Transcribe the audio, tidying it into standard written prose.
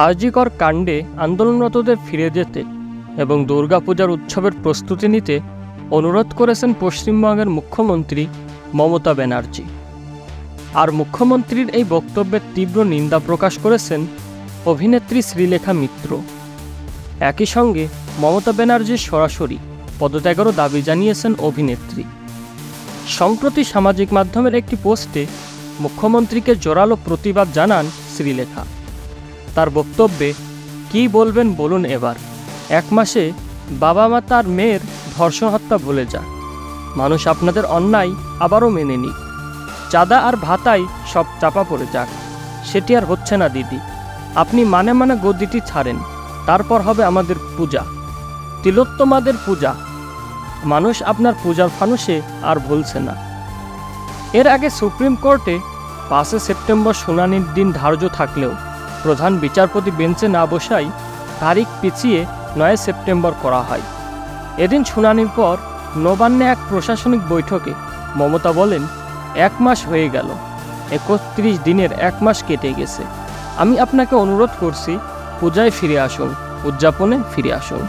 আরজিকর কাণ্ডে আন্দোলনরতদের ফিরে যেতে এবং দুর্গাপূজার উৎসবের প্রস্তুতি নিতে অনুরোধ করেছেন পশ্চিমবঙ্গের মুখ্যমন্ত্রী মমতা ব্যানার্জি। আর মুখ্যমন্ত্রীর এই বক্তব্যের তীব্র নিন্দা প্রকাশ করেছেন অভিনেত্রী শ্রীলেখা মিত্র। একই সঙ্গে মমতা ব্যানার্জির সরাসরি পদত্যাগেরও দাবি জানিয়েছেন অভিনেত্রী। সম্প্রতি সামাজিক মাধ্যমের একটি পোস্টে মুখ্যমন্ত্রীকে জোরালো প্রতিবাদ জানান শ্রীলেখা। তার বক্তব্যে কী বলবেন বলুন এবার। এক মাসে বাবা মা তার মেয়ের ধর্ষণ হত্যা ভুলে যা, মানুষ আপনাদের অন্যায় আবারও মেনে নিক, চাঁদা আর ভাতাই সব চাপা পড়ে যাক, সেটি আর হচ্ছে না দিদি, আপনি মানে মানে গদিটি ছাড়েন, তারপর হবে আমাদের পূজা, তিলোত্তমাদের পূজা, মানুষ আপনার পূজার ফানুষে আর ভুলছে না। এর আগে সুপ্রিম কোর্টে 5 সেপ্টেম্বর শুনানির দিন ধার্য থাকলেও প্রধান বিচারপতি বেঞ্চে না বসাই তারিখ পিছিয়ে 9 সেপ্টেম্বর করা হয়। এদিন শুনানির পর নবান্নে এক প্রশাসনিক বৈঠকে মমতা বলেন, 1 মাস হয়ে গেল, 31 দিনের 1 মাস কেটে গেছে, আমি আপনাকে অনুরোধ করছি পূজায় ফিরে আসুন, উদযাপনে ফিরে আসুন।